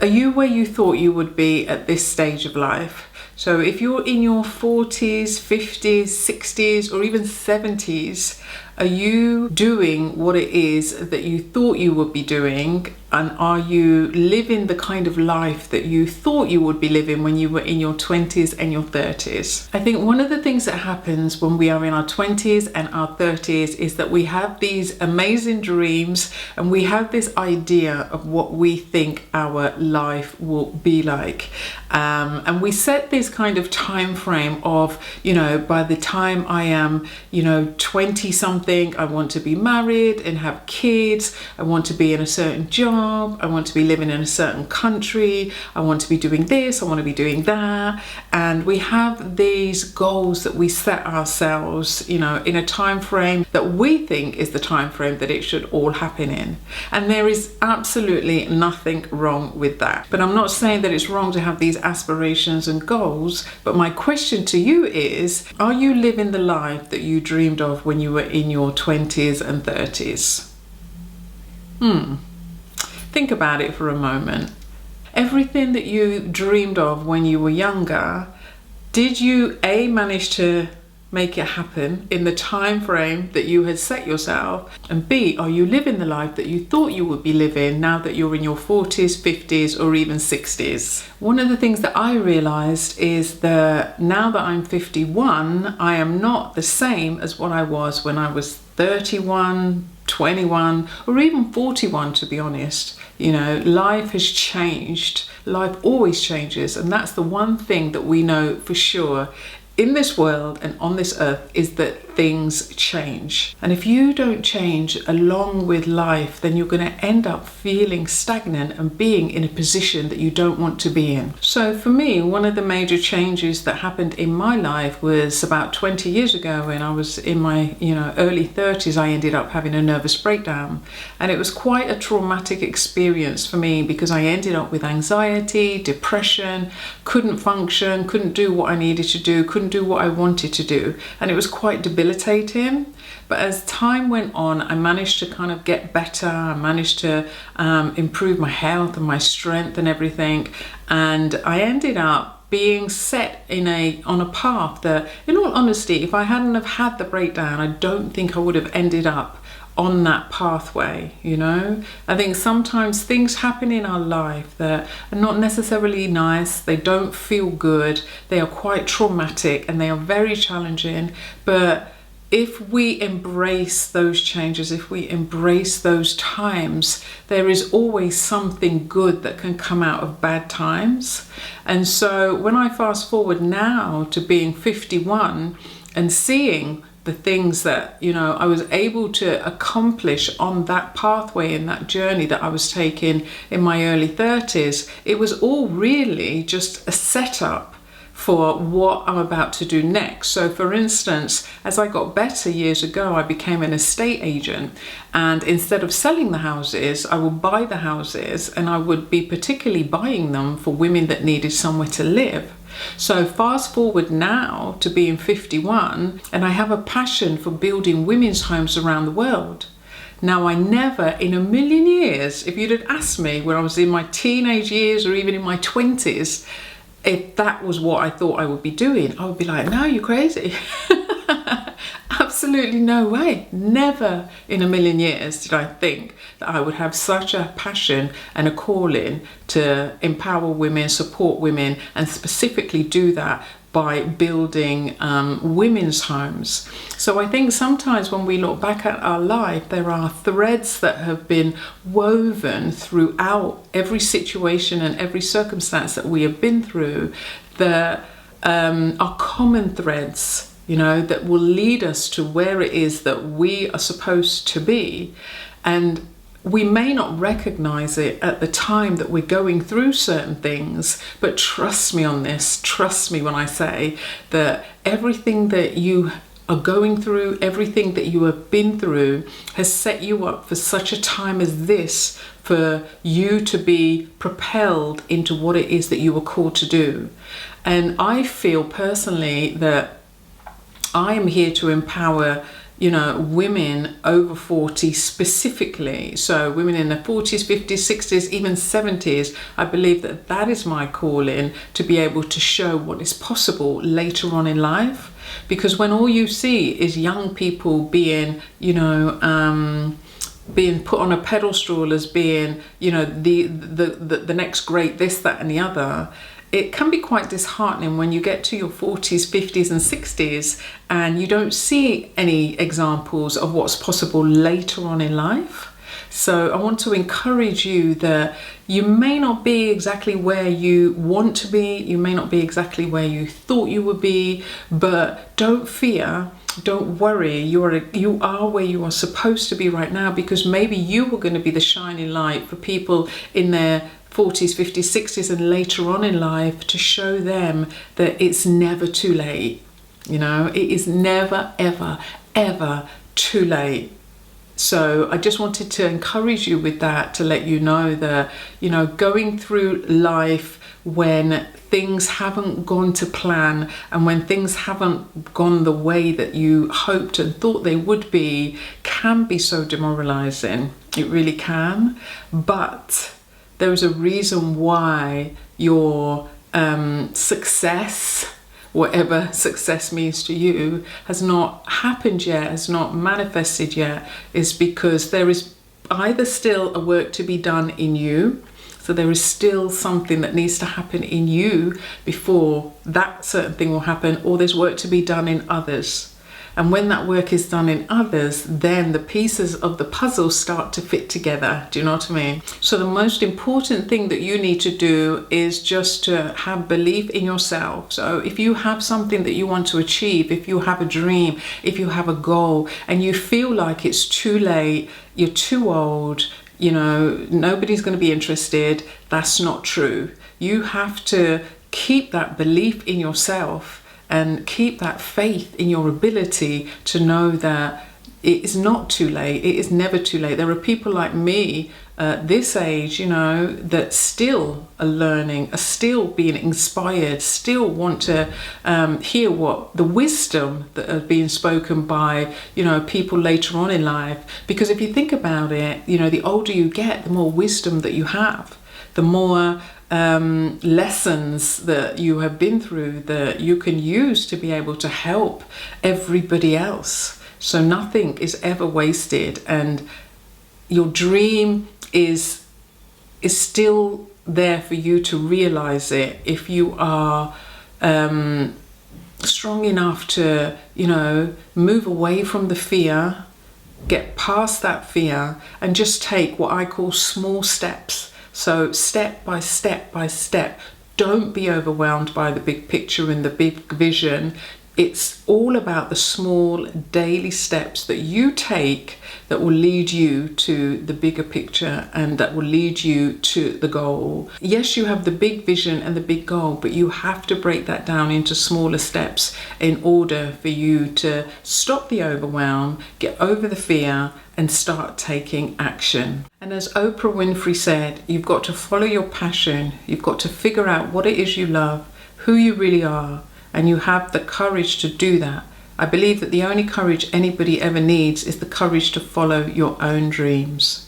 Are you where you thought you would be at this stage of life? So if you're in your 40s, 50s, 60s, or even 70s, are you doing what it is that you thought you would be doing? And are you living the kind of life that you thought you would be living when you were in your 20s and your 30s? I think one of the things that happens when we are in our 20s and our 30s is that we have these amazing dreams and we have this idea of what we think our life will be like. And we set this kind of time frame of, by the time I am, 20 something, I want to be married and have kids. I want to be in a certain job. I want to be living in a certain country. I want to be doing this. I want to be doing that. And we have these goals that we set ourselves, in a time frame that we think is the time frame that it should all happen in. And there is absolutely nothing wrong with that. But I'm not saying that it's wrong to have these aspirations and goals. But my question to you is, are you living the life that you dreamed of when you were in your 20s and 30s? Think about it for a moment. Everything that you dreamed of when you were younger, did you A, manage to make it happen in the time frame that you had set yourself? And B, are you living the life that you thought you would be living now that you're in your 40s, 50s, or even 60s? One of the things that I realized is that now that I'm 51, I am not the same as what I was when I was 31, 21, or even 41, to be honest. Life has changed. Life always changes. And that's the one thing that we know for sure in this world and on this earth, is that things change. And if you don't change along with life, then you're going to end up feeling stagnant and being in a position that you don't want to be in. So for me, one of the major changes that happened in my life was about 20 years ago when I was in my early 30s. I ended up having a nervous breakdown, and it was quite a traumatic experience for me because I ended up with anxiety, depression, couldn't function, couldn't do what I needed to do, couldn't do what I wanted to do, and it was quite debilitating. But as time went on, I managed to kind of get better. I managed to improve my health and my strength and everything, and I ended up being set on a path that, in all honesty, if I hadn't have had the breakdown, I don't think I would have ended up on that pathway. I think sometimes things happen in our life that are not necessarily nice. They don't feel good. They are quite traumatic and they are very challenging. But if we embrace those changes, if we embrace those times, there is always something good that can come out of bad times. And so when I fast forward now to being 51 and seeing the things that I was able to accomplish on that pathway, in that journey that I was taking in my early 30s, it was all really just a setup for what I'm about to do next. So for instance, as I got better years ago, I became an estate agent, and instead of selling the houses, I would buy the houses, and I would be particularly buying them for women that needed somewhere to live. So fast forward now to being 51, and I have a passion for building women's homes around the world. Now, I never in a million years, if you'd have asked me when I was in my teenage years or even in my 20s, if that was what I thought I would be doing, I would be like, no, you're crazy. Absolutely no way. Never in a million years did I think that I would have such a passion and a calling to empower women, support women, and specifically do that by building women's homes. So I think sometimes when we look back at our life, there are threads that have been woven throughout every situation and every circumstance that we have been through that are common threads, that will lead us to where it is that we are supposed to be. And we may not recognize it at the time that we're going through certain things, but trust me on this. Trust me when I say that everything that you are going through, everything that you have been through has set you up for such a time as this, for you to be propelled into what it is that you were called to do. And I feel personally that I am here to empower women over 40 specifically. So women in their 40s, 50s, 60s, even 70s. I believe that is my calling, to be able to show what is possible later on in life. Because when all you see is young people being, being put on a pedestal as being, the next great this, that, and the other, it can be quite disheartening when you get to your 40s, 50s, and 60s and you don't see any examples of what's possible later on in life. So I want to encourage you that you may not be exactly where you want to be, you may not be exactly where you thought you would be, but don't fear, don't worry. You are where you are supposed to be right now, because maybe you are going to be the shining light for people in their 40s, 50s, 60s, and later on in life, to show them that it's never too late. It is never, ever, ever too late. So I just wanted to encourage you with that, to let you know that, going through life when things haven't gone to plan and when things haven't gone the way that you hoped and thought they would be, can be so demoralizing. It really can. But there is a reason why your success, whatever success means to you, has not happened yet, has not manifested yet, is because there is either still a work to be done in you. So there is still something that needs to happen in you before that certain thing will happen, or there's work to be done in others. And when that work is done in others, then the pieces of the puzzle start to fit together. Do you know what I mean? So the most important thing that you need to do is just to have belief in yourself. So if you have something that you want to achieve, if you have a dream, if you have a goal, and you feel like it's too late, you're too old, nobody's going to be interested, that's not true. You have to keep that belief in yourself and keep that faith in your ability to know that it is not too late. It is never too late. There are people like me this age, that still are learning, are still being inspired, still want to hear what the wisdom that are being spoken by, people later on in life. Because if you think about it, the older you get, the more wisdom that you have, the more lessons that you have been through that you can use to be able to help everybody else. So nothing is ever wasted, and your dream is still there for you to realize it if you are strong enough to move away from the fear, get past that fear, and just take what I call small steps. So step by step by step. Don't be overwhelmed by the big picture and the big vision. It's all about the small daily steps that you take that will lead you to the bigger picture and that will lead you to the goal. Yes, you have the big vision and the big goal, but you have to break that down into smaller steps in order for you to stop the overwhelm, get over the fear, and start taking action. And as Oprah Winfrey said, you've got to follow your passion. You've got to figure out what it is you love, who you really are, and you have the courage to do that. I believe that the only courage anybody ever needs is the courage to follow your own dreams.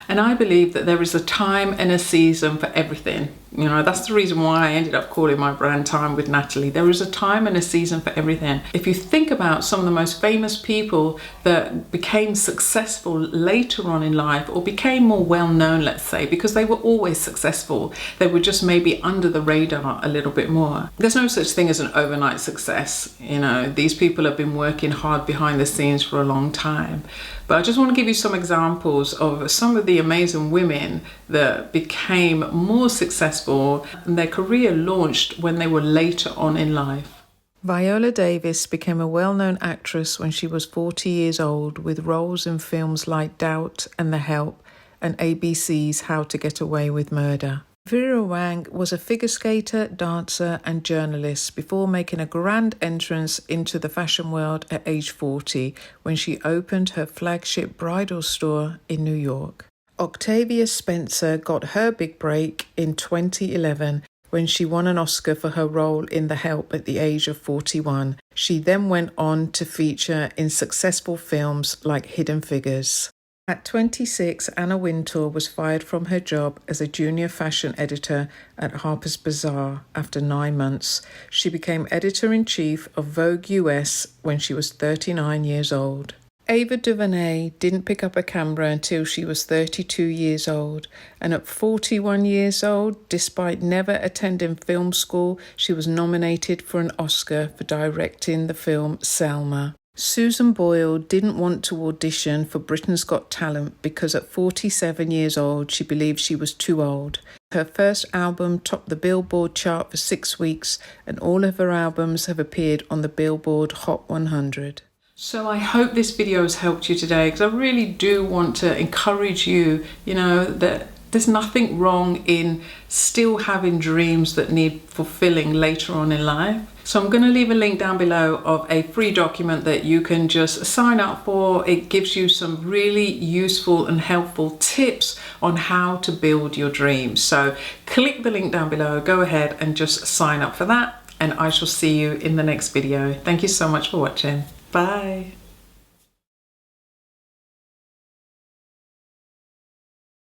And I believe that there is a time and a season for everything. That's the reason why I ended up calling my brand Time with Natalie. There is a time and a season for everything. If you think about some of the most famous people that became successful later on in life, or became more well-known, let's say, because they were always successful, they were just maybe under the radar a little bit more. There's no such thing as an overnight success. These people have been working hard behind the scenes for a long time. But I just want to give you some examples of some of the amazing women that became more successful and their career launched when they were later on in life. Viola Davis became a well-known actress when she was 40 years old, with roles in films like Doubt and The Help and ABC's How to Get Away with Murder. Vera Wang was a figure skater, dancer and journalist before making a grand entrance into the fashion world at age 40 when she opened her flagship bridal store in New York. Octavia Spencer got her big break in 2011 when she won an Oscar for her role in The Help at the age of 41. She then went on to feature in successful films like Hidden Figures. At 26, Anna Wintour was fired from her job as a junior fashion editor at Harper's Bazaar after 9 months. She became editor-in-chief of Vogue US when she was 39 years old. Ava DuVernay didn't pick up a camera until she was 32 years old, and at 41 years old, despite never attending film school, she was nominated for an Oscar for directing the film Selma. Susan Boyle didn't want to audition for Britain's Got Talent because at 47 years old, she believed she was too old. Her first album topped the Billboard chart for 6 weeks, and all of her albums have appeared on the Billboard Hot 100. So I hope this video has helped you today, because I really do want to encourage you, that there's nothing wrong in still having dreams that need fulfilling later on in life. So I'm going to leave a link down below of a free document that you can just sign up for. It gives you some really useful and helpful tips on how to build your dreams. So click the link down below, go ahead and just sign up for that, and I shall see you in the next video. Thank you so much for watching. Bye.